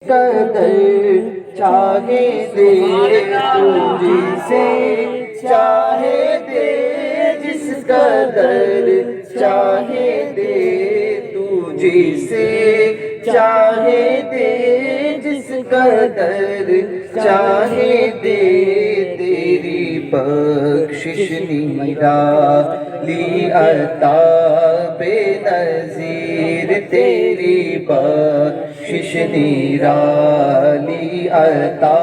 قدر چاہے دے تو جسے چاہے دے، جس قدر چاہے دے تو جسے چاہے دے، جس قدر چاہے دے، تیری بخشش نرالی عطا بے نظیر، تیری بخشش نرالی عطا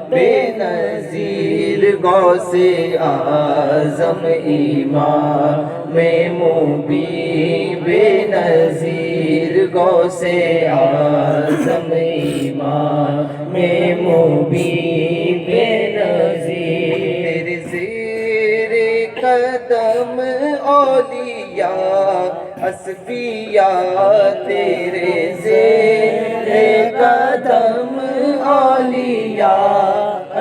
بے نظیر، غوث اعظم امام مبین بے نظیر، غوث اعظم امام مبین بے نظیر، تیرے زیر قدم اولیاء اصفیاء، تیرے زیر قدم اولیاء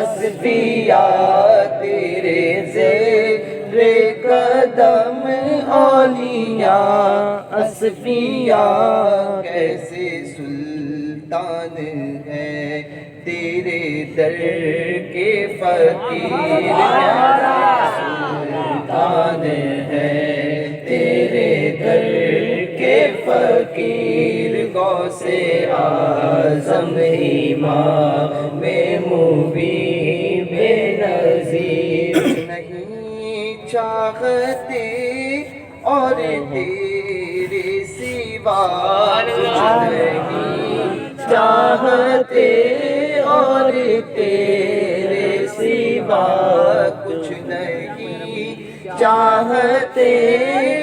اصفیاء، تیرے زیر قدم اولیاء اصفیاء، کیسے سلطان ہے تیرے در کے فقیر، سلطان ہے تیرے در کے فقیر، غوث اعظم امام مبین بے نظیر، نہیں چاہتے اور تیرے سوا کچھ نہیں چاہتے، اور تیرے سوا کچھ نہیں چاہتے،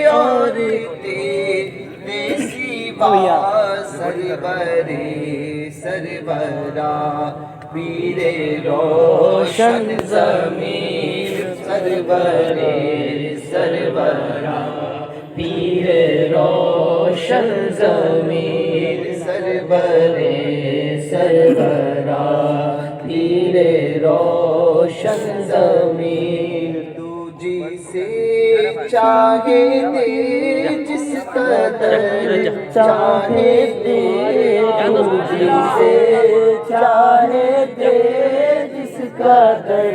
اور تیرے سوا سرور سرورا پیر روشن ضمیر، سرور سرورا پیر روشن ضمیر، سرور سرورا پیر روشن ضمیر، تو جسے چاہے دے، جس قدر چاہے دے، تو جسے چاہے دے، جس قدر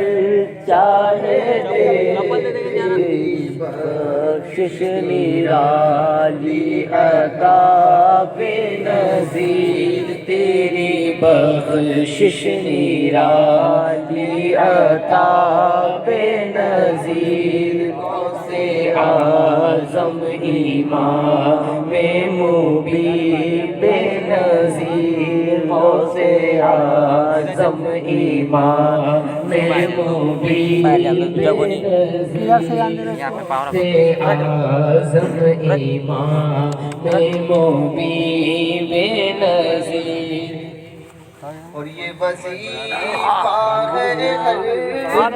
چاہے دے، بخشش نرالی عطا بے نظیر، تیری بخشش نرالی عطا بے نظیر، غوث اعظم امام مبین بے نظیر، غوث اعظم امام مبین بے نظیر، غوث اعظم امام مبین بے نظیر، اور یہ وظیفہ ہے ہر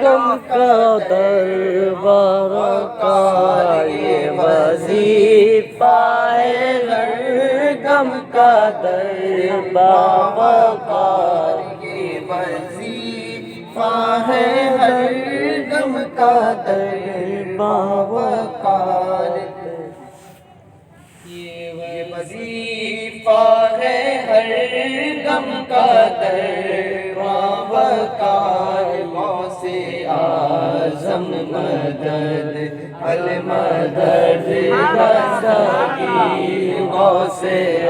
دم کا دربار کا، یہ وظیفہ ہے ہر دم کا دربار کا، یہ وظیفہ ہے ہر دم کا دربار کا، یہ وظیفہ ہے ہر دم کا دربار، غوث اعظم مدد المدد دستگیر، غوث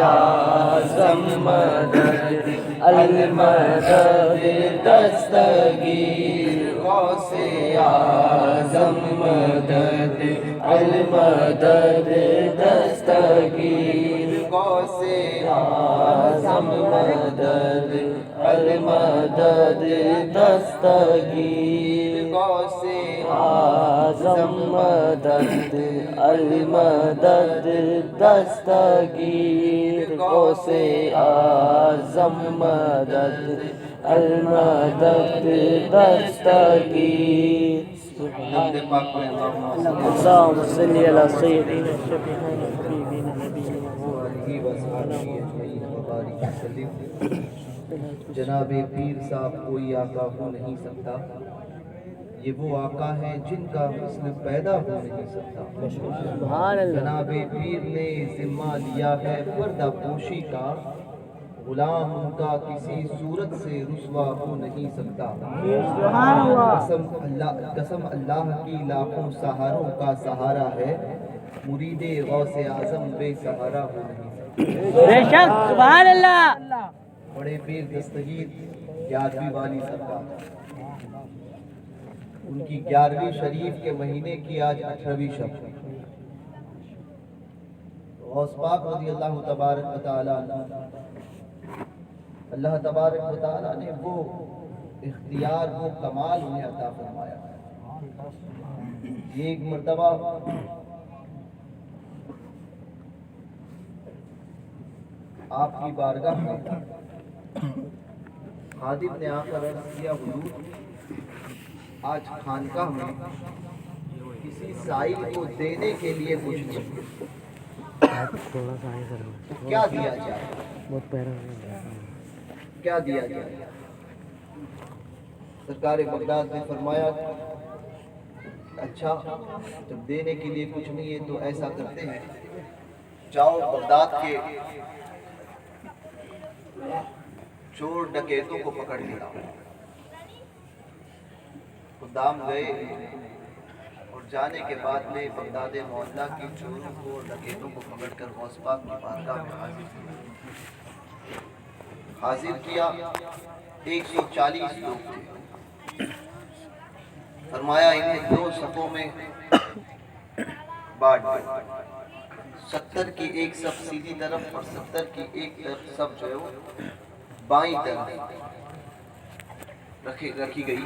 اعظم مدد المدد دستگیر، غوث اعظم مدد المدد دستگیر، غوث اعظم مدد المدد دستگیر، غوث اعظم مدد المدد دستگیر، غوث اعظم مدد المدد دستگیر، اللهم صل على سيدنا جناب پیر صاحب کوئی آقا ہو نہیں سکتا، یہ وہ آقا ہیں جن کا مثل پیدا ہو نہیں سکتا۔ جناب پیر نے ذمہ لیا ہے پردہ پوشی کا، غلام ان کا کسی صورت سے رسوا ہو نہیں سکتا۔ قسم اللہ کی لاکھوں سہاروں کا سہارا ہے، مرید غوث اعظم بے سہارا ہو نہیں سکتا۔ بے شک، سبحان اللہ۔ بڑے پیر دستگیر 11ویں والی سرکار، ان کی 11ویں شریف کے مہینے کی آج 18ویں شب۔ غوث پاک رضی اللہ تبارک و تعالی اللہ تبارک و تعالی نے وہ اختیار، وہ کمال انہیں عطا فرمایا۔ یہ ایک مرتبہ آپ کی بارگاہ میں خادم نے آ کر عرض کیا، حضور آج خانقاہ میں کسی سائل کو دینے کے لیے کچھ نہیں، کیا دیا جائے، کیا دیا جائے؟ سرکار بغداد نے فرمایا، اچھا جب دینے کے لیے کچھ نہیں ہے تو ایسا کرتے ہیں، جاؤ بغداد کے چور ڈکیتوں کو پکڑ لیا۔ خدام گئے اور جانے کے بعد میں بغداد معلیٰ کی چوروں کو اور ڈکیتوں کو پکڑ کر غوث پاک کی بارگاہ میں حاضر کیا۔ 140 لوگ تھے۔ فرمایا انہیں 2 صفوں میں بانٹ دو، 70 کی ایک صف سیدھی طرف اور 70 کی ایک طرف صف جو ہے وہ بائیں طرف رکھی گئی۔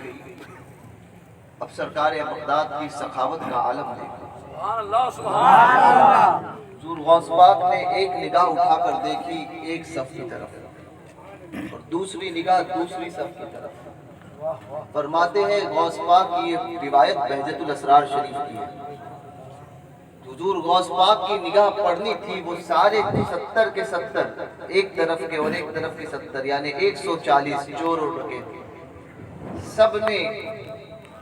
اب سرکار بغداد کی سخاوت کا عالم دیکھا۔ سبحان اللہ، سبحان اللہ۔ حضور غوث پاک نے ایک نگاہ اٹھا کر دیکھی ایک صف کی طرف اور دوسری نگاہ دوسری صف کی طرف۔ فرماتے ہیں غوث پاک کی یہ روایت بہجت الاسرار شریف کی ہے، حضور غوث پاک کی نگاہ پڑنی تھی، وہ سارے 70 کے 70 ایک طرف کے اور ایک طرف کے 70 یعنی 140 چور اور ڈکیت، سب نے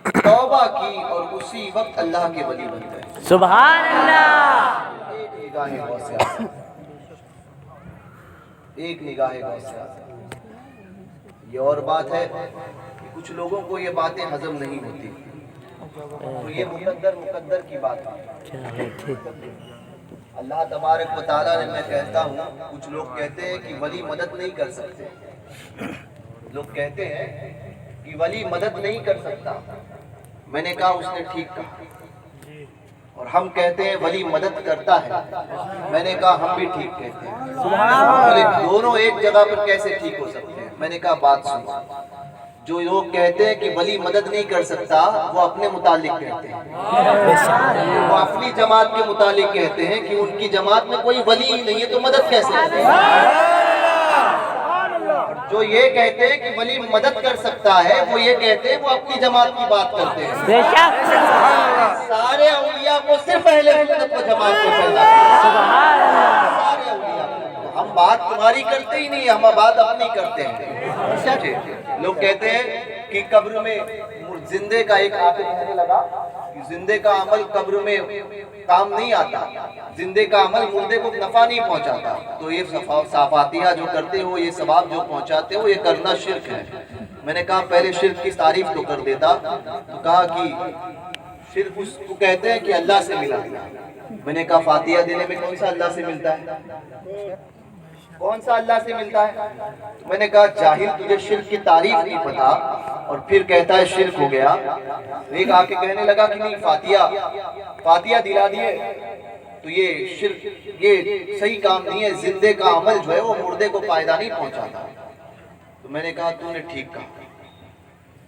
توبہ کی اور اسی وقت اللہ کے ولی بن گئے۔ سبحان اللہ۔ ایک نگاہ غوث اعظم، ایک نگاہ غوث اعظم۔ یہ اور بات ہے کہ کچھ لوگوں کو یہ باتیں ہضم نہیں ہوتی، تو یہ مقدر کی بات ہے۔ اللہ تبارک و تعالیٰ نے، میں کہتا ہوں کچھ لوگ کہتے ہیں کہ ولی مدد نہیں کر سکتے، لوگ کہتے ہیں کہ ولی مدد نہیں کر سکتا۔ میں نے کہا اس نے ٹھیک کہا، اور ہم کہتے ہیں ولی مدد کرتا ہے، میں نے کہا ہم بھی ٹھیک کہتے ہیں۔ بولے دونوں ایک جگہ پر کیسے ٹھیک ہو سکتے ہیں؟ میں نے کہا بات سنو، جو لوگ کہتے ہیں کہ ولی مدد نہیں کر سکتا وہ اپنے متعلق کہتے ہیں، وہ اپنی جماعت کے متعلق کہتے ہیں کہ ان کی جماعت میں کوئی ولی ہی نہیں ہے تو مدد کیسے کرتے ہیں؟ جو یہ کہتے ہیں کہ ولی مدد کر سکتا ہے وہ یہ کہتے ہیں وہ اپنی جماعت کی بات کرتے ہیں۔ بے شک، سارے اولیاء کو صرف اہل سنت و جماعت کو پیدا کرتے ہیں، سارے اولیاء کو۔ ہم بات تمہاری کرتے ہی نہیں، ہم بات اپنی کرتے ہیں۔ لوگ کہتے ہیں کہ قبر میں زندے کا ایک آخر کہنے لگا کہ زندے کا عمل قبر میں کام نہیں آتا، زندے کا عمل مردے کو نفع نہیں پہنچاتا، تو یہ صافاتیہ جو کرتے ہو، یہ ثواب جو پہنچاتے ہو، یہ کرنا شرک ہے۔ میں نے کہا پہلے شرک کی تعریف تو کر دیتا، تو کہا کہ شرک اس کو کہتے ہیں کہ اللہ سے ملا۔ میں نے کہا فاتحہ دینے میں کون سا اللہ سے ملتا ہے؟ کون سا اللہ سے ملتا ہے؟ میں نے کہا جاہل تجھے شرک کی تعریف نہیں پتا اور پھر کہتا ہے شرک ہو گیا۔ ایک آ کے کہنے لگا کہ نہیں فاتحہ دلا دیے تو یہ شرک، یہ صحیح کام نہیں ہے، زندے کا عمل جو ہے وہ مردے کو فائدہ نہیں پہنچاتا۔ تو میں نے کہا تو نے ٹھیک کہا۔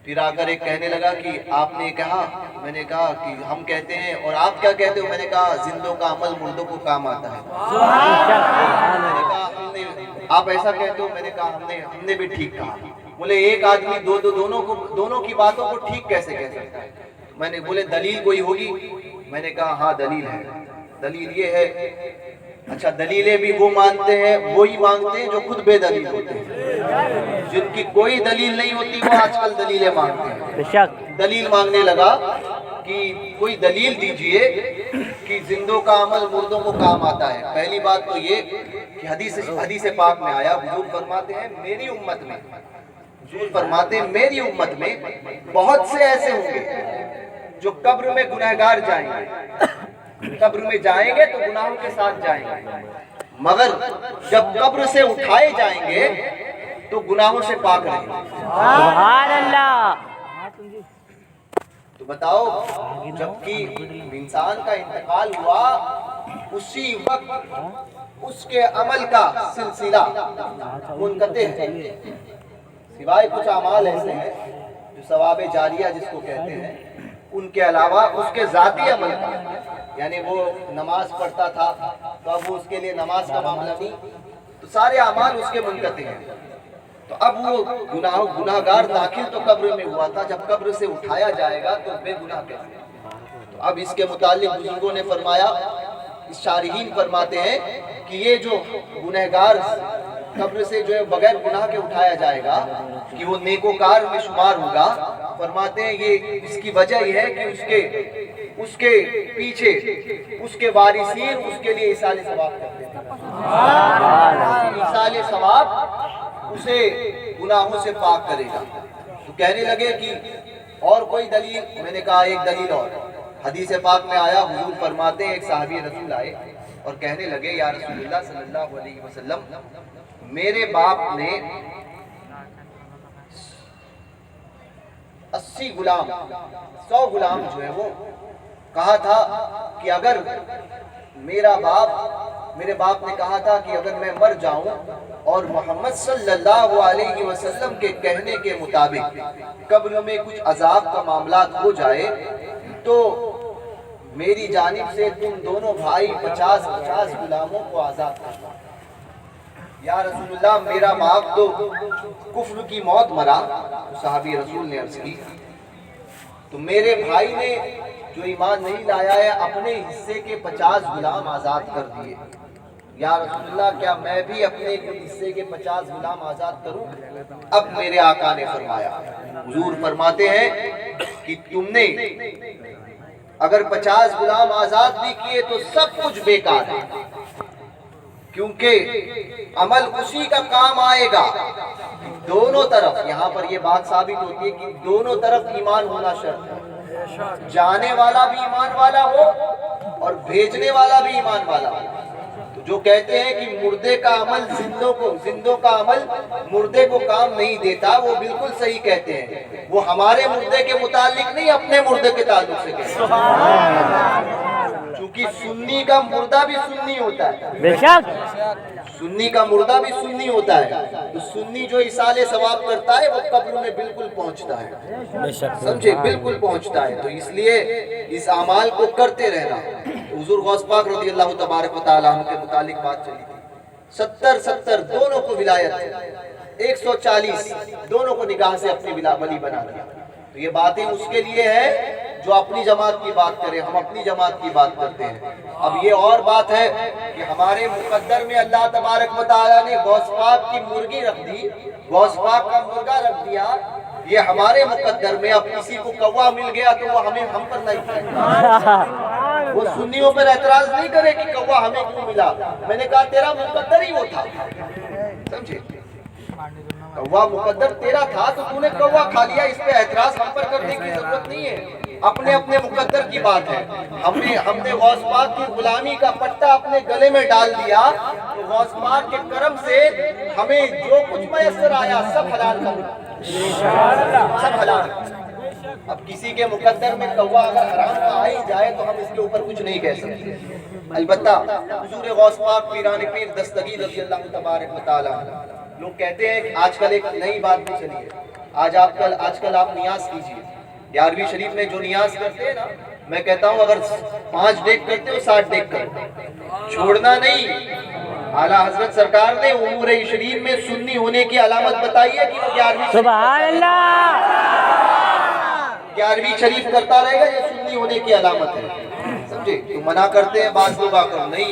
پھر آ کر ایک کہنے لگا کہ آپ نے کہا، میں نے کہا کہ ہم کہتے ہیں اور آپ کیا کہتے ہو؟ میں نے کہا زندوں کا عمل مردوں کو کام آتا ہے۔ میں نے کہا آپ ایسا کہتے ہو؟ میں نے کہا ہم نے بھی ٹھیک کہا۔ بولے ایک آدمی دونوں کی باتوں کو ٹھیک کیسے کہہ سکتا ہے؟ میں نے بولے دلیل کوئی ہوگی؟ میں نے کہا ہاں دلیل ہے، دلیل یہ ہے۔ اچھا دلیلیں بھی وہ مانتے ہیں، وہی مانگتے ہیں جو خود بے دلیل ہوتے ہیں، جن کی کوئی دلیل نہیں ہوتی وہ آج کل دلیلیں مانگتے ہیں۔ دلیل مانگنے لگا کہ کوئی دلیل دیجئے کہ زندوں کا عمل مردوں کو کام آتا ہے۔ پہلی بات تو یہ کہ حدیث پاک میں آیا، حضور فرماتے ہیں میری امت میں، حضور فرماتے ہیں میری امت میں بہت سے ایسے ہوں گے جو قبر میں گنہگار جائیں گے، قبر میں جائیں گے تو گناہوں کے ساتھ جائیں گے، مگر جب قبر سے اٹھائے جائیں گے تو گناہوں سے پاک رہیں گے۔ سبحان اللہ۔ تو بتاؤ، جبکہ انسان کا انتقال ہوا اسی وقت اس کے عمل کا سلسلہ منقطع ہے، سوائے کچھ اعمال ایسے ہیں جو ثواب جاریہ جس کو کہتے ہیں، ان کے علاوہ اس کے ذاتی عمل کا، یعنی وہ نماز پڑھتا تھا تو اب وہ اس کے لیے نماز کا معاملہ نہیں، تو سارے اعمال اس کے منقطع ہیں۔ تو اب وہ گناہگار داخل تو قبر میں ہوا تھا، جب قبر سے اٹھایا جائے گا تو بے گناہ کیسے؟ تو اب اس کے متعلق بزرگوں نے فرمایا، شارحین فرماتے ہیں کہ یہ جو گنہگار قبر سے جو ہے بغیر گناہ کے اٹھایا جائے گا کہ وہ نیکوکار میں شمار ہوگا۔ فرماتے ہیں یہ اس کی وجہ یہ ہے کہ اس کے پیچھے اس کے وارثین اس کے لیے ایصال ثواب کرتے ہیں، ایصال ثواب اسے گناہوں سے پاک کرے گا۔ تو کہنے لگے کہ اور کوئی دلیل؟ میں نے کہا ایک دلیل اور، حدیث پاک میں آیا، حضور فرماتے ہیں ایک صحابی رسول آئے اور کہنے لگے یا رسول اللہ صلی اللہ علیہ وسلم، میرے باپ نے 80 غلام 100 غلام جو ہے وہ کہا تھا کہ اگر میرے باپ نے کہا تھا کہ اگر میں مر جاؤں اور محمد صلی اللہ علیہ وسلم کے کہنے کے مطابق قبر میں کچھ عذاب کا معاملات ہو جائے تو میری جانب سے تم دونوں بھائی 50 غلاموں کو آزاد کرنا۔ یا رسول اللہ، میرا باپ تو کفر کی موت مرا، صحابی رسول نے عرض کی، تو میرے بھائی نے جو ایمان نہیں لایا ہے اپنے حصے کے 50 غلام آزاد کر دیے۔ یا رسول اللہ، کیا میں بھی اپنے حصے کے 50 غلام آزاد کروں؟ اب میرے آقا نے فرمایا، حضور فرماتے ہیں کہ تم نے اگر 50 غلام آزاد بھی کیے تو سب کچھ بیکار ہے، کیونکہ عمل اسی کا کام آئے گا۔ دونوں طرف، یہاں پر یہ بات ثابت ہوتی ہے کہ دونوں طرف ایمان ہونا شرط ہے، جانے والا بھی ایمان والا ہو اور بھیجنے والا بھی ایمان والا ہو۔ تو جو کہتے ہیں کہ مردے کا عمل زندوں کا عمل مردے کو کام نہیں دیتا، وہ بالکل صحیح کہتے ہیں، وہ ہمارے مردے کے متعلق نہیں، اپنے مردے کے تعلق سے کہتے ہیں، چونکہ سنی کا مردہ بھی سنی ہوتا ہے، بے شک سنی کا مردہ بھی سنی ہوتا ہے، تو سنی جو ایصال ثواب کرتا ہے وہ قبر میں بالکل پہنچتا ہے، سمجھے، بالکل پہنچتا ہے۔ تو اس لیے اس اعمال کو کرتے رہنا۔ حضور غوث پاک رضی اللہ تبارک و تعالیٰ عنہ کے متعلق بات چلی تھی، 70 دونوں کو ولایت، 140 دونوں کو نگاہ سے اپنی ولی بنا دیا۔ تو یہ باتیں اس کے لیے ہے جو اپنی جماعت کی بات کرے، ہم اپنی جماعت کی بات کرتے ہیں۔ اب یہ اور بات ہے کہ ہمارے مقدر میں اللہ تبارک و تعالیٰ نے غوث پاک کی مرغی رکھ دی، غوث پاک کا مرغا رکھ دیا، یہ ہمارے مقدر میں۔ اب کسی کو کوا مل گیا تو وہ ہم پر نہیں کھائے، وہ سنیوں پر اعتراض نہیں کرے کہ کوا ہمیں کیوں ملا، میں نے کہا تیرا مقدر ہی وہ تھا، سمجھے، کوا مقدر تیرا تھا تو تو نے کوا کھا لیا، اس پہ اعتراض ہم پر کرنے کی ضرورت نہیں ہے، اپنے اپنے مقدر کی بات ہے۔ ہم نے غوث پاک کی غلامی کا پٹا اپنے گلے میں ڈال دیا، تو غوث پاک کے کرم سے ہمیں جو کچھ میسر آیا سب حلال کر، سب حلال۔ اب کسی کے مقدر میں کوا اگر حرام کا آ ہی جائے تو ہم اس کے اوپر کچھ نہیں کہہ سکتے۔ البتہ حضور غوث پاک پیران پیر دستگیر رضی اللہ تبارک و تعالیٰ عنہ، لوگ کہتے ہیں کہ آج کل ایک نئی بات بھی چلی ہے، آج کل آپ نیاز کیجئے، 11ویں شریف میں جو نیاز کرتے ہیں نا، میں کہتا ہوں اگر 5 ڈیک کرتے ہو 60 ڈیک کرو، چھوڑنا نہیں۔ اعلیٰ حضرت سرکار نے امور شریف میں سنی ہونے کی علامت بتائی ہے کہ وہ 11ویں سبحان اللہ 11ویں شریف کرتا رہے گا، یہ سنی ہونے کی علامت ہے، سمجھے۔ تو منع کرتے ہیں بعض لوگ آ کر، نہیں،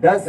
10,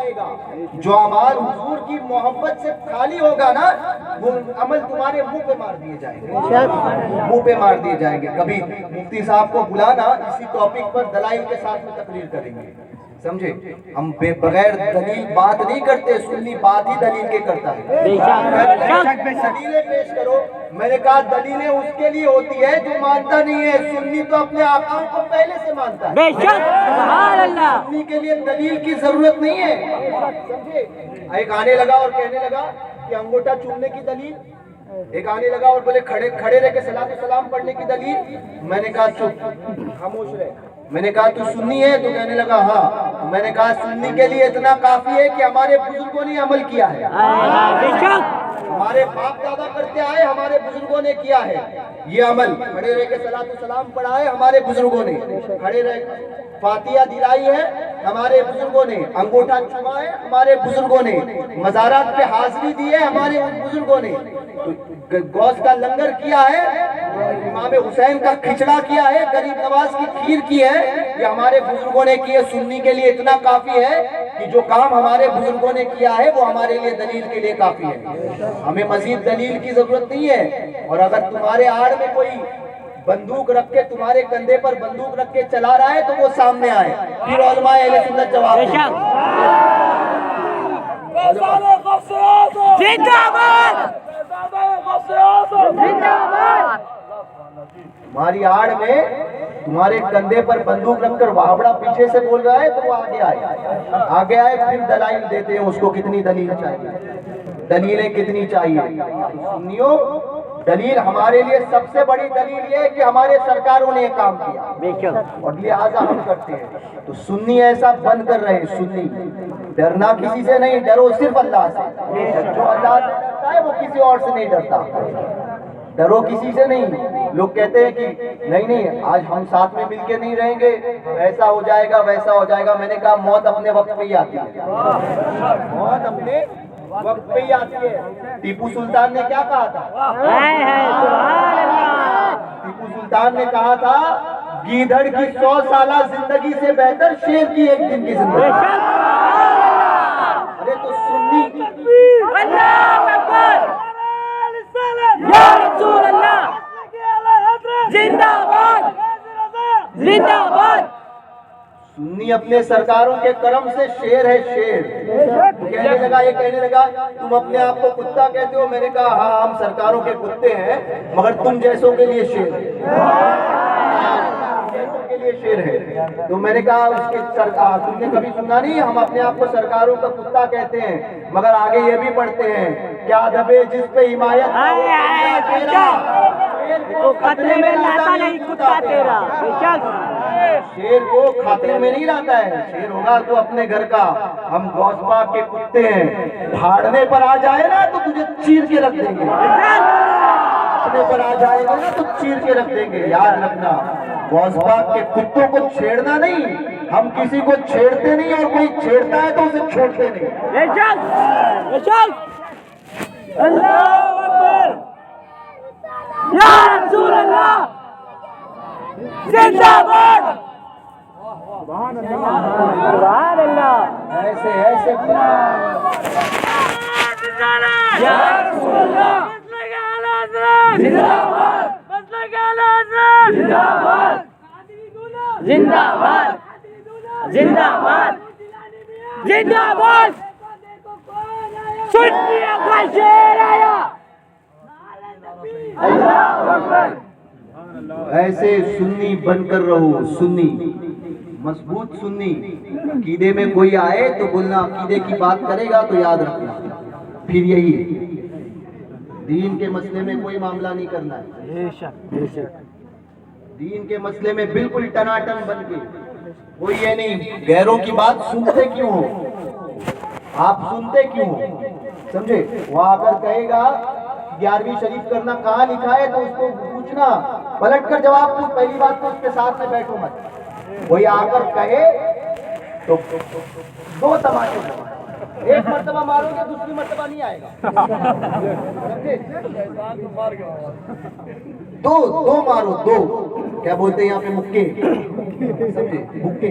آئے گا. جو اعمال حضور کی محبت سے خالی ہوگا نا وہ عمل تمہارے منہ پہ مار دیے جائیں گے, منہ پہ مار دیے جائیں گے. کبھی مفتی صاحب کو بلانا اسی ٹاپک پر دلائل کے ساتھ میں تقریر کریں گے, سمجھے. ہم بغیر دلیل بات نہیں کرتے, سنی بات ہی دلیل کے کرتا ہے. دلیلیں پیش کرو. میں نے کہا دلیلیں اس کے لیے ہوتی ہے جو مانتا نہیں ہے. سنی تو اپنے آقا کو پہلے سے مانتا ہے. سنی کے لیے دلیل کی ضرورت نہیں ہے, سمجھے. ایک آنے لگا اور کہنے لگا کہ انگوٹھا چومنے کی دلیل, ایک آنے لگا اور بولے کھڑے رہ کے صلاۃ و سلام پڑھنے کی دلیل. میں نے کہا چپ, خاموش رہے. میں نے کہا تو سنی ہے, تو کہنے لگا ہاں. میں نے کہا سنی کے لیے اتنا کافی ہے کہ ہمارے بزرگوں نے عمل کیا ہے, ہمارے باپ دادا کرتے آئے, ہمارے بزرگوں نے کیا ہے یہ عمل. کھڑے رہ کے صلاۃ و سلام پڑھا ہے ہمارے بزرگوں نے, کھڑے رہ فاتحہ دلائی ہے ہمارے بزرگوں نے, انگوٹھا چوما ہے ہمارے بزرگوں نے, مزارات پہ حاضری دی ہے ہمارے بزرگوں نے, گوشت کا لنگر کیا ہے, امام حسین کا کھچڑا کیا ہے, غریب نواز کی کھیر کی ہے, یہ ہمارے بزرگوں نے کیے. سنی کے لیے اتنا کافی ہے کہ جو کام ہمارے بزرگوں نے کیا ہے وہ ہمارے لیے دلیل کے لیے کافی ہے. ہمیں مزید دلیل کی ضرورت نہیں ہے. اور اگر تمہارے آڑ میں کوئی بندوق رکھ کے, تمہارے کندھے پر بندوق رکھ کے چلا رہا ہے تو وہ سامنے آئے, پھر علماء اہل سنت جواب دیں. تمہاری آڑ میں تمہارے کندھے پر بندوق رکھ کر وابڑا پیچھے سے بول رہا ہے تو وہ آگے آئے, پھر دلائل دیتے ہیں اس کو کتنی دلیل چاہیے, دلیلیں کتنی چاہیے. سنیو, دلیل ہمارے لیے سب سے بڑی دلیل یہ ہے کہ ہمارے سرکاروں نے یہ کام کیا اور لہٰذا ہم کرتے ہیں. تو سنی ایسا بند کر رہے ہیں. سنی ڈرنا کسی سے نہیں, ڈرو صرف اللہ سے. جو اللہ سے ڈرتا ہے وہ کسی اور سے نہیں ڈرتا. ڈرو کسی سے نہیں. لوگ کہتے ہیں کہ نہیں آج ہم ساتھ میں مل کے نہیں رہیں گے, ایسا ہو جائے گا ویسا ہو جائے گا. میں نے کہا موت اپنے وقت پہ ہی آتی ہے, موت اپنے وقت پہ ہی آتی ہے. ٹیپو سلطان نے کیا کہا تھا, ٹیپو سلطان نے کہا تھا گیدڑ کی 100 سالہ زندگی سے بہتر شیر کی ایک دن کی زندگی. ارے تو سنی یا رسول اللہ زندہ باد, زندہ باد. سنی اپنے سرکاروں کے کرم سے شیر ہے, شیر. یہ کہنے لگا تم اپنے آپ کو کتا کہتے ہو. میں نے کہا ہاں ہم سرکاروں کے کتے ہیں مگر تم جیسوں کے لیے شیر ہے. تو میں نے کہا اس کے تم نے کبھی سنا نہیں ہم اپنے آپ کو سرکاروں کا کتا کہتے ہیں مگر آگے یہ بھی پڑھتے ہیں کیا دبے جس پہ حمایت خطرے میں لاتا نہیں کتا تیرا. شیر کو خاطر میں نہیں لاتا ہے. شیر ہوگا تو اپنے گھر کا. ہم غوث پاک کے کتے ہیں, پھاڑنے پر آ جائے نا تو تجھے چیر کے رکھ دیں گے. پھاڑنے پر آ جائے گا نا تو چیر کے رکھ دیں گے. یاد رکھنا غوث پاک کے کتوں کو چھیڑنا نہیں. ہم کسی کو چھیڑتے نہیں اور کوئی چھیڑتا ہے تو اسے چھوڑتے نہیں. اللہ اکبر, یا رسول اللہ زندہ باد. سبحان اللہ. ایسے ایسے یا رسول اللہ زندہ باد, زندہ باد, زندہ باد, زندہ باد, زندہ باد. سنی کا شیر آیا. اللہ اکبر. ایسے سنی بن کر رہو. سنی مضبوط سنی. عقیدے میں کوئی آئے تو بولنا عقیدے کی بات کرے گا تو یاد رکھنا. پھر یہی دین کے مسئلے میں کوئی معاملہ نہیں کرنا ہے. دین کے مسئلے میں بالکل ٹناٹن بن کے کوئی یہ نہیں. غیروں کی بات سنتے کیوں ہو, آپ سنتے کیوں ہو, سمجھے. وہ آ کر کہے گا 11ویں شریف کرنا کہاں لکھا ہے تو اس کو پوچھنا, پلٹ کر جواب پوچھ. پہلی بات تو اس کے ساتھ میں بیٹھو مت. کوئی آ کر کہے تو 2 تماشے, ایک مرتبہ مارو گے دوسری مرتبہ نہیں آئے گا. دو مارو, 2 کیا بولتے ہیں یہاں پہ مکے, سمجھے, مکے.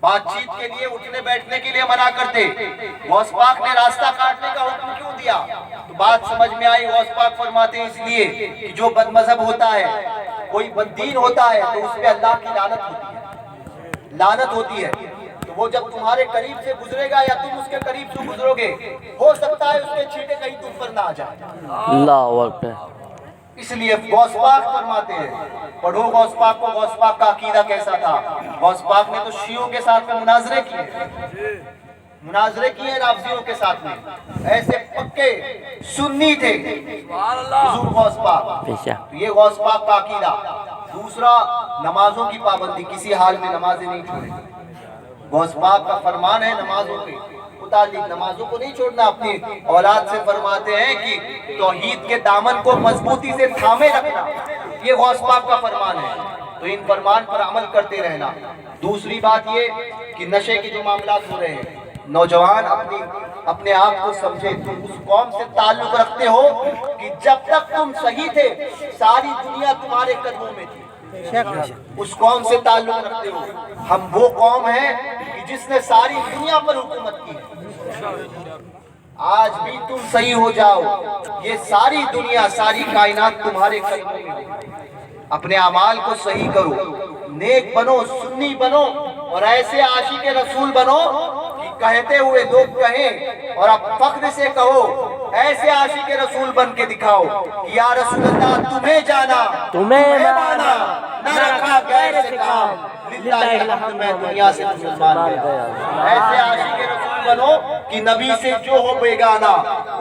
بات چیت کے لیے اٹھنے بیٹھنے کے لیے منع کرتے، غوث پاک نے راستہ کاٹنے کا حکم کیوں دیا؟ تو بات سمجھ میں آئی، غوث پاک فرماتے ہیں اس لیے کہ جو بد مذہب ہوتا ہے، کوئی بد دین ہوتا ہے تو اس پہ اللہ کی لعنت ہوتی ہے، لعنت ہوتی ہے۔ تو وہ جب تمہارے قریب سے گزرے گا یا تم اس کے قریب سے گزرو گے، ہو سکتا ہے اس کے چھینٹے کہیں تم پر نہ آ جائے۔ اللہ اکبر۔ اس لیے غوث پاک فرماتے ہیں، پڑھو غوث پاک کو، غوث پاک کا عقیدہ کیسا تھا۔ غوث پاک نے تو شیعوں کے ساتھ میں مناظرے کیے رافضیوں کے ساتھ میں، ایسے پکے سنی تھے حضور غوث پاک۔ یہ غوث پاک کا عقیدہ۔ دوسرا، نمازوں کی پابندی، کسی حال میں نمازیں نہیں چھوڑیں۔ غوث پاک کا فرمان ہے نمازوں کے متعلق، نمازوں کو نہیں چھوڑنا۔ اپنی اولاد سے فرماتے ہیں کہ توحید کے دامن کو مضبوطی سے تھامے رکھنا، یہ غوث پاک کا فرمان ہے، تو ان فرمان پر عمل کرتے رہنا۔ دوسری بات یہ کہ نشے کے جو معاملات ہو رہے ہیں، نوجوان اپنے آپ کو سمجھے، تم اس قوم سے تعلق رکھتے ہو کہ جب تک تم صحیح تھے ساری دنیا تمہارے قدموں میں تھی، اس قوم سے تعلق رکھتے ہو۔ ہم وہ قوم ہیں کہ جس نے ساری دنیا پر حکومت کی ہے، آج بھی تم صحیح ہو جاؤ، یہ ساری دنیا، ساری کائنات تمہارے قدموں میں ہے۔ اپنے اعمال کو صحیح کرو، نیک بنو، سنی بنو، اور ایسے عاشق رسول بنو کہ کہتے ہوئے لوگ کہیں اور اب فخر سے کہو، ایسے عاشق رسول بن کے دکھاؤ کہ یا رسول اللہ تمہیں جانا، تمہیں مانا، نہ رکھا غیر سے کام، للہ الحمد میں دنیا سے مسلمان گیا۔ ایسے عاشق رسول بنو کہ نبی سے جو ہو بیگانہ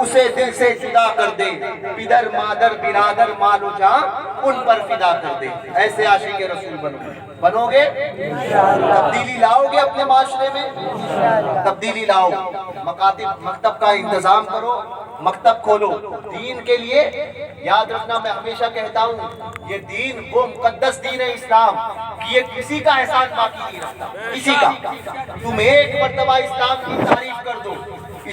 اسے دل سے جدا کر دے، پدر مادر برادر مال و جاں ان پر فدا کر دے۔ ایسے عاشق رسول بنو گے، تبدیلی لاؤ گے اپنے معاشرے میں، تبدیلی لاؤ۔ مکتب کا انتظام کرو، مکتب کھولو دین کے لیے۔ یاد رکھنا، میں ہمیشہ کہتا ہوں یہ دین وہ مقدس دین ہے اسلام کہ یہ کسی کا احسان باقی نہیں رکھتا، کسی کا۔ تم ایک مرتبہ اسلام کی تعریف کر دو،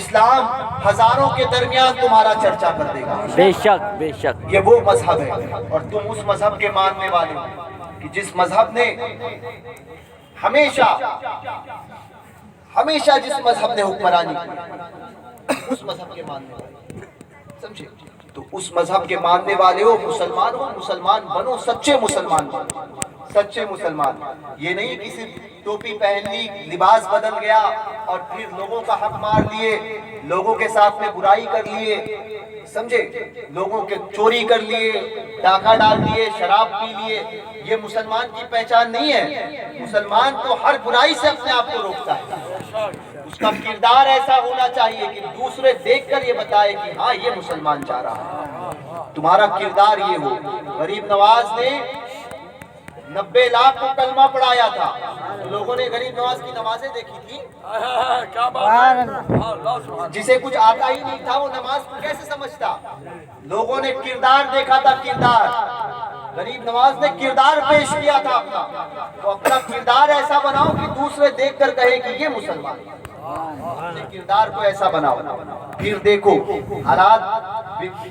اسلام ہزاروں کے درمیان تمہارا چرچا کر دے گا۔ بے شک بے شک، یہ وہ مذہب ہے، اور تم اس مذہب کے ماننے والے ہو کہ جس مذہب نے ہمیشہ جس مذہب نے حکمرانی کی، اس مذہب کے ماننے والے، سمجھے؟ تو اس مذہب کے ماننے والے ہو، مسلمان بنو، سچے مسلمان بنو، سچے مسلمان۔ یہ نہیں کہ صرف ٹوپی پہن لی، لباس بدل گیا اور پھر لوگوں کا حق مار لیے، لوگوں کے ساتھ میں برائی کر لیے، سمجھے؟ لوگوں کے چوری کر لیے، ڈاکہ ڈال لیے، شراب پی لیے، یہ مسلمان کی پہچان نہیں ہے۔ مسلمان تو ہر برائی سے اپنے آپ کو روکتا ہے، اس کا کردار ایسا ہونا چاہیے کہ دوسرے دیکھ کر یہ بتائے کہ ہاں یہ مسلمان چاہ رہا ہے، تمہارا کردار یہ ہو۔ غریب نواز نے 90 لاکھ کو کلمہ پڑھایا تھا، لوگوں نے غریب نواز کی نمازیں دیکھی تھی، جسے کچھ آتا ہی نہیں تھا وہ نماز کو کیسے سمجھتا؟ لوگوں نے کردار دیکھا تھا، کردار۔ غریب نواز نے کردار پیش کیا تھا اپنا، تو اپنا کردار ایسا بناؤ کہ دوسرے دیکھ کر کہے کہ یہ مسلمان ہے۔ اپنے کردار کو ایسا بناؤ، پھر دیکھو حالات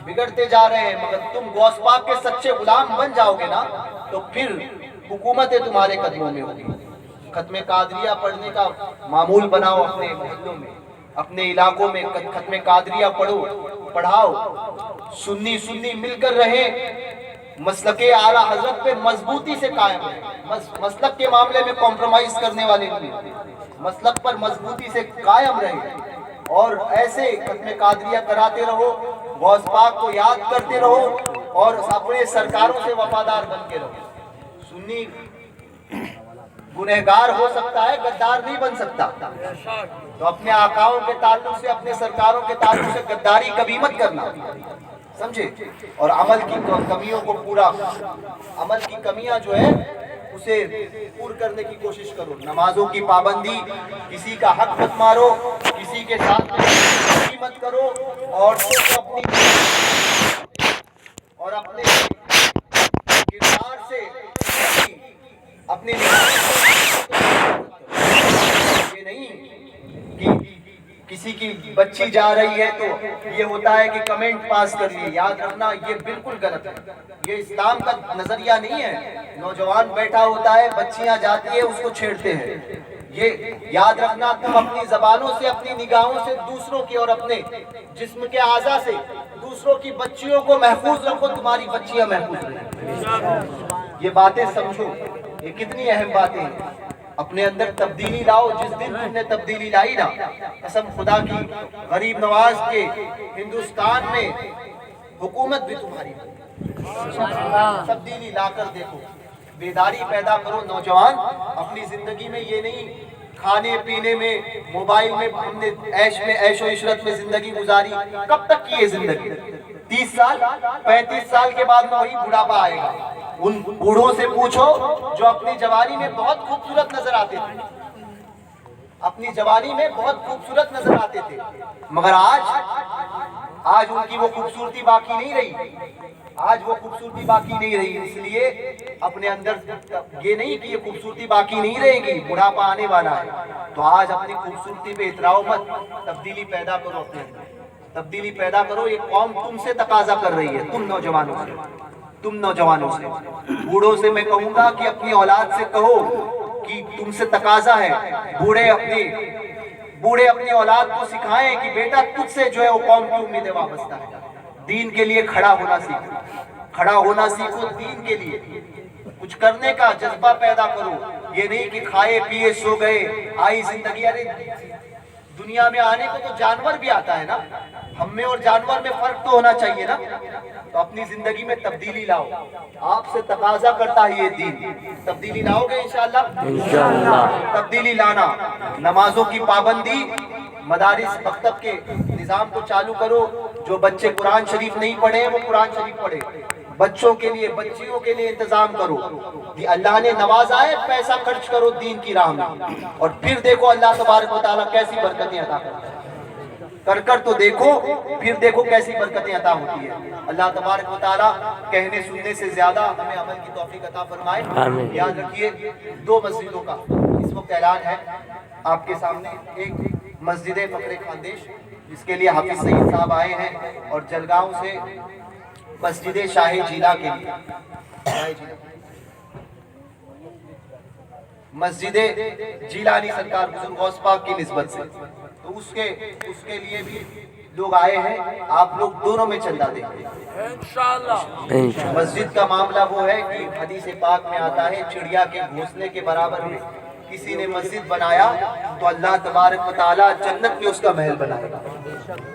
بگڑتے جا رہے ہیں، مگر تم غوث پاک کے سچے غلام بن جاؤ گے نا، تو پھر حکومتیں تمہارے قدموں میں ہوگی۔ ختم قادریہ پڑھنے کا معمول بناؤ، اپنے محلوں میں، اپنے علاقوں میں ختم قادریہ پڑھاؤ، سنی مل کر رہیں، مسلک اعلیٰ حضرت پہ مضبوطی سے قائم رہیں، مسلک کے معاملے میں کمپرومائز کرنے والے نہیں، مسلک پر مضبوطی سے قائم رہیں، اور ایسے ختم قادریہ کراتے رہو، غوث پاک کو یاد کرتے رہو، اور اپنے سرکاروں سے وفادار بن کے رہو۔ سنی گنہگار ہو سکتا ہے، غدار نہیں بن سکتا، تو اپنے آقاؤں کے تعلق سے، اپنے سرکاروں کے تعلق سے غداری کبھی مت کرنا، سمجھے؟ اور عمل کی کمیوں کو پورا، عمل کی کمیاں جو ہے اسے پور کرنے کی کوشش کرو۔ نمازوں کی پابندی، کسی کا حق مت مارو، کسی کے ساتھ مت کرو، اور اپنے کردار سے اپنے یہ نہیں کہ کسی کی بچی جا رہی ہے تو یہ ہوتا ہے کہ کمنٹ پاس کر لیے۔ یاد رکھنا یہ بالکل غلط ہے، یہ اسلام کا نظریہ نہیں ہے۔ نوجوان بیٹھا ہوتا ہے، بچیاں جاتی ہے، اس کو چھیڑتے ہیں، یہ یاد رکھنا، تم اپنی زبانوں سے، اپنی نگاہوں سے دوسروں کی اور اپنے جسم کے اعضاء سے دوسروں کی بچیوں کو محفوظ رکھو، تمہاری بچیاں محفوظ رہیں۔ یہ باتیں سمجھو، یہ کتنی اہم باتیں ہیں۔ اپنے اندر تبدیلی لاؤ۔ جس دن تم نے تبدیلی لائی نا، قسم خدا کی، غریب نواز کے ہندوستان میں حکومت بھی تمہاری ہوگی۔ تبدیلی لا کر دیکھو، بیداری پیدا کرو۔ نوجوان اپنی زندگی میں یہ نہیں کھانے پینے میں، موبائل میں ہم نے عیش و عشرت میں زندگی گزاری۔ کب تک کی یہ زندگی؟ 30 سال 35 سال کے بعد میں وہی بڑھاپا آئے گا۔ ان بوڑھوں سے پوچھو جو اپنی جوانی میں بہت خوبصورت نظر آتے تھے، اپنی جوانی میں بہت خوبصورت نظر آتے تھے، مگر آج ان کی وہ خوبصورتی باقی نہیں رہی۔ آج وہ خوبصورتی باقی نہیں رہی۔ اس لیے اپنے اندر یہ نہیں کہ یہ خوبصورتی باقی نہیں رہے گی، بڑھاپا آنے والا ہے، تو آج اپنی خوبصورتی پہ اتراؤ مت، تبدیلی پیدا کرو اپنے اندر، تبدیلی پیدا کرو۔ یہ قوم تم سے تقاضا کر رہی ہے، تم نوجوانوں سے۔ بوڑھوں سے میں کہوں گا کہ اپنی اولاد سے کہو کہ تم سے تقاضا ہے، بوڑھے اپنی اولاد کو سکھائیں کہ بیٹا تجھ سے جو ہے وہ قوم کی امیدیں وابستہ ہے۔ دین کے لیے کھڑا ہونا سیکھو، دین کے لیے کچھ کرنے کا جذبہ پیدا کرو۔ یہ نہیں کہ کھائے پیے سو گئے، آئی زندگی۔ ارے دنیا میں آنے کو تو جانور بھی آتا ہے نا، ہم میں اور جانور میں فرق تو ہونا چاہیے نا۔ تو اپنی زندگی میں تبدیلی لاؤ، آپ سے تقاضا کرتا ہے یہ دین۔ تبدیلی لاؤ گے انشاءاللہ؟ تبدیلی لانا، نمازوں کی پابندی، مدارس مکتب کے نظام کو چالو کرو۔ جو بچے قرآن شریف نہیں پڑھے وہ قرآن شریف پڑھے۔ بچوں کے لیے، بچیوں کے لیے انتظام کرو۔ اللہ نے نوازا ہے، پیسہ خرچ کرو دین کی راہ میں، اور پھر دیکھو اللہ تبارک و تعالیٰ کیسی برکتیں عطا کرتا ہے۔ کر تو دیکھو، پھر دیکھو کیسی برکتیں عطا ہوتی ہے۔ اللہ تبارک و تعالیٰ کہنے سننے سے زیادہ ہمیں عمل کی توفیق عطا فرمائے۔ یاد رکھیے 2 مسجدوں کا اس وقت اعلان ہے آپ کے سامنے۔ ایک مسجد فخر خاندیش جس کے لیے حافظ سعید صاحب آئے ہیں، اور جلگاؤں سے مسجد شاہ جیلا کے لیے، مسجد جیلانی سرکار بزرگ غوث پاک کی نسبت سے، تو اس کے لیے بھی لوگ آئے ہیں۔ آپ لوگ دونوں میں چندہ دیں گے انشاءاللہ۔ مسجد کا معاملہ وہ ہے کہ حدیث پاک میں آتا ہے چڑیا کے گھونسلے کے برابر میں کسی نے مسجد بنایا تو اللہ تبارک و تعالیٰ جنت میں اس کا محل بنائے گا۔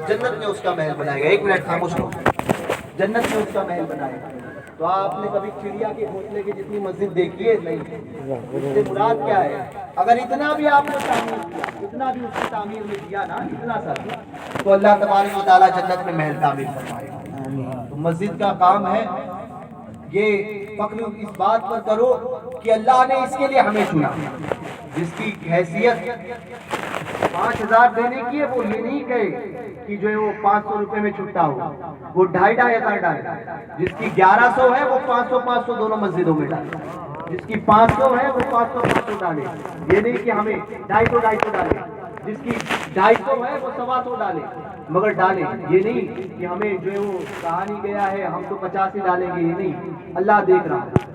جنت میں اس کا محل بنائے گا۔ ایک منٹ خاموش رہو۔ جنت میں اس کا محل بنائے گا۔ تو آپ نے کبھی چڑیا کے گھونسلے کی جتنی مسجد دیکھی ہے؟ نہیں۔ اس سے مراد کیا ہے؟ اگر اتنا بھی آپ نے تعمیر کیا، اتنا بھی اس کی تعمیر میں دیا نا، اتنا سا، تو اللہ تبارک و تعالیٰ جنت میں محل تعمیر فرمائے گا۔ تو مسجد کا کام ہے یہ فخر اس بات پر کرو کہ اللہ نے اس کے لیے ہمیں چنا۔ جس کی حیثیت 5000 دینے کی ہے وہ یہ نہیں کہے کہ جو ہے وہ 500 روپے میں چھٹا ہو، وہ 2500 ڈالے۔ جس کی 1100 ہے وہ 500 دونوں مسجدوں میں ڈالے۔ جس کی 500 ہے وہ 500 ڈالے۔ یہ نہیں کہ ہمیں 250 ڈالے۔ جس کی 250 ہے وہ 125 ڈالے، مگر ڈالے۔ یہ نہیں کہ ہمیں جو ہے وہ کہانی گیا ہے ہم تو 50 ہی ڈالیں گے، یہ نہیں۔ اللہ دیکھ رہا ہے۔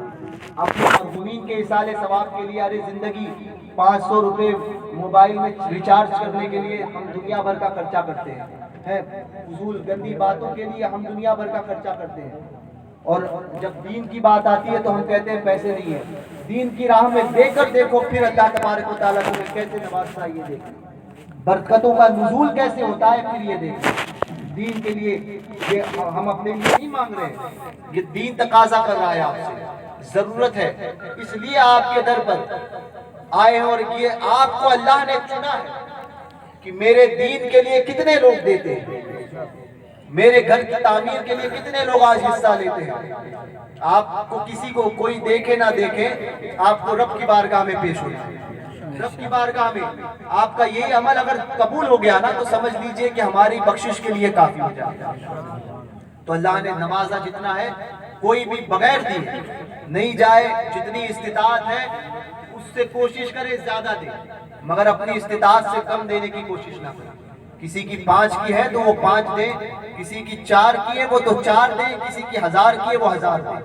اپنے مظلومین کے اصال ثواب کے لیے ارے زندگی 500 روپے موبائل میں ریچارج کرنے کے لیے ہم دنیا بھر کا خرچہ کرتے ہیں، فضول گندی باتوں کے لیے ہم دنیا بھر کا خرچہ کرتے ہیں، اور جب دین کی بات آتی ہے تو ہم کہتے ہیں پیسے نہیں ہیں۔ دین کی راہ میں دے کر دیکھو، پھر اللہ تبارک و تعالیٰ تمہیں کیسے نوازتا ہے یہ دیکھو، برکتوں کا نزول کیسے ہوتا ہے پھر یہ دیکھو۔ دین کے لیے یہ ہم اپنے لیے نہیں مانگ رہے، یہ دین تقاضا کر رہا ہے آپ سے، ضرورت ہے، اس لیے آپ کے در پر آئے ہیں۔ اور یہ آپ کو اللہ نے چنا ہے کہ میرے دین کے لیے کتنے لوگ دیتے ہیں، میرے گھر کی تعمیر کے لیے کتنے لوگ آج حصہ لیتے ہیں۔ آپ کو کسی کو کوئی دیکھے نہ دیکھے، آپ کو رب کی بارگاہ میں پیش ہونا ہے۔ رب کی بارگاہ میں آپ کا یہی عمل اگر قبول ہو گیا نا تو سمجھ لیجئے کہ ہماری بخشش کے لیے کافی ہو جاتا ہے۔ تو اللہ نے نوازا جتنا ہے، کوئی بھی بغیر دیے نہیں جائے، جتنی استطاعت ہے اس سے کوشش کرے زیادہ دے، مگر اپنی استطاعت سے کم دینے کی کوشش نہ کرے۔ کسی کی 5 کی ہے تو وہ 5 دے، کسی کی 4 کی ہے وہ تو 4 دے، کسی کی 1000 کی ہے وہ 1000 دے،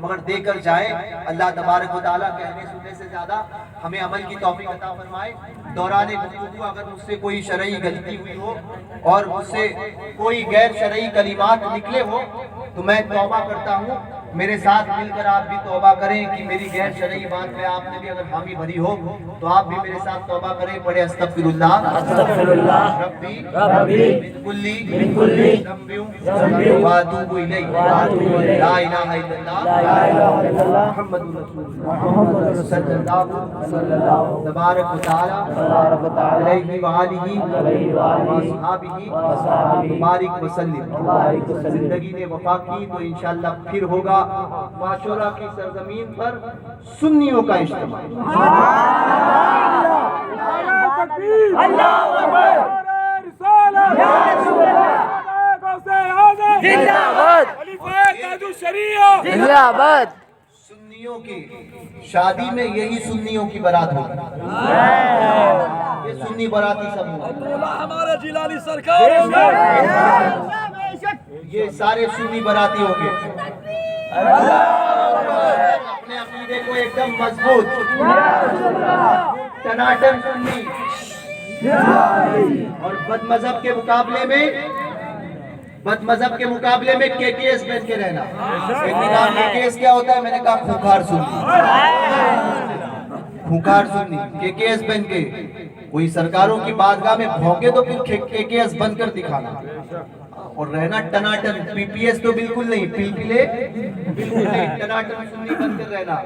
مگر دے کر جائے۔ اللہ تبارک و تعالیٰ کہنے سننے سے زیادہ ہمیں عمل کی توفیق عطا فرمائے۔ دوران گفتگو اگر مجھ سے کوئی شرعی غلطی ہوئی ہو اور مجھ سے کوئی غیر شرعی کلمات نکلے ہو تو میں توبہ کرتا ہوں، میرے ساتھ مل کر آپ بھی توبہ کریں کہ میری غیر شرعی بات میں آپ نے بھی اگر حامی بھری ہو تو آپ بھی میرے ساتھ توبہ کریں۔ پڑھے استغفر اللہ ربی من کلی ذنب واتوب الیہ لا الہ الا اللہ محمد رسول صلی اللہ تبارک و تعالی علیہ وآلہ وصحابہ مبارک وسلم۔ زندگی نے وفا کی تو انشاءاللہ پھر ہوگا عاشورہ کی سرزمین پر سنیوں کا اجتماع۔ اللہ اکبر، زندہ باد، زندہ باد۔ سنیوں کی شادی میں یہی سنیوں کی بارات ہوگی، یہ سنی باراتی سب ہوگی، ہمارے جیلانی سرکار، یہ سارے سنی باراتی ہوں گے۔ اپنے عقیدے کو ایک دم مضبوط ٹناٹن سنی اور بد مذہب کے مقابلے میں کے ایس بن کے رہنا۔ ایک نظام کے ایس کیا ہوتا ہے؟ میں نے کہا خوکھار سنی کے ایس بن کے کوئی سرکاروں کی بارگاہ میں بھونکے تو پھر کے ایس بن کر دکھانا، اور رہنا ٹناٹن پی پی ایس تو بالکل نہیں، پلپلے بالکل نہیں، ٹناٹن سنی بن کر رہنا۔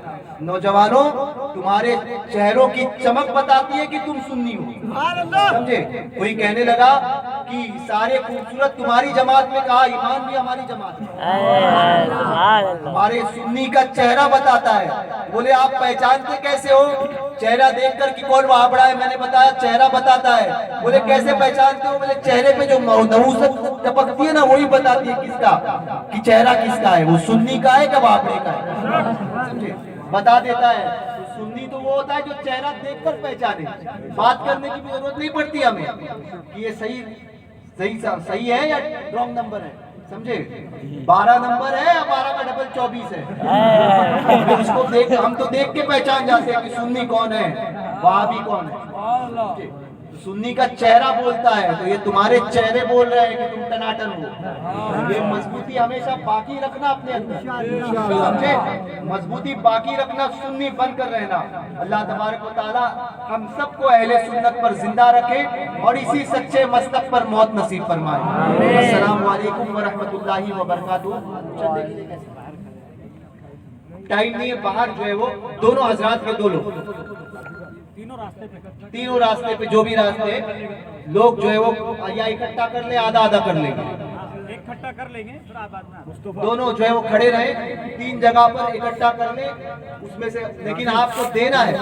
نوجوانوں تمہارے چہروں کی چمک بتاتی ہے کہ تم سنی ہو، سمجھے؟ کوئی کہنے لگا کہ سارے خوبصورت تمہاری جماعت میں، کہا ایمان بھی ہماری جماعت میں، ہمارے سنی کا چہرہ بتاتا ہے۔ بولے آپ پہچانتے کیسے ہو؟ چہرہ دیکھ کر کہ کون وہاں پڑا ہے؟ میں نے بتایا چہرہ بتاتا ہے۔ بولے کیسے پہچانتے ہو؟ بولے چہرے پہ جو نحوست ٹپکتی ہے نا وہی بتاتی ہے کس کا، کہ چہرہ کس کا ہے، وہ سنی کا ہے کہ وابڑے کا ہے، بتا دیتا ہے۔ سنی تو وہ ہوتا ہے جو چہرہ دیکھ کر پہچانے، بات کرنے کی بھی ضرورت نہیں پڑتی ہمیں کہ یہ صحیح ہے یا رانگ نمبر ہے، سمجھے؟ 12 نمبر ہے یا 12 کا ڈبل 24 ہے، اس کو دیکھ ہم تو دیکھ کے پہچان جاتے ہیں کہ سنی کون ہے، وہابی کون ہے۔ سنی کا چہرہ بولتا ہے، تو یہ تمہارے چہرے بول رہے ہیں کہ تم ٹناٹن ہو۔ یہ مضبوطی ہمیشہ باقی رکھنا اپنے اندر، سمجھے؟ مضبوطی باقی رکھنا، سنی بن کر رہنا۔ اللہ تبارک و تعالی ہم سب کو اہل سنت پر زندہ رکھے اور اسی سچے مسلک پر موت نصیب فرمائے۔ السلام علیکم ورحمۃ اللہ وبرکاتہ۔ ٹائم نہیں ہے، باہر جو ہے وہ دونوں حضرات کے 2 لوگ تینوں راستے پہ جو بھی راستے لوگ جو ہے وہ یا اکٹھا کر لیں، آدھا کر لیں گے، دونوں جو ہے وہ کھڑے رہے، 3 جگہ پر اکٹھا کر لیں اس میں سے۔ لیکن آپ کو دینا ہے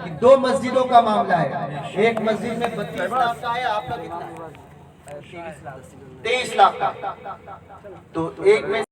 کہ 2 مسجدوں کا معاملہ ہے، ایک مسجد میں 32 لاکھ کا ہے، آپ کا کتنا ہے؟ 23 لاکھ کا، تو ایک میں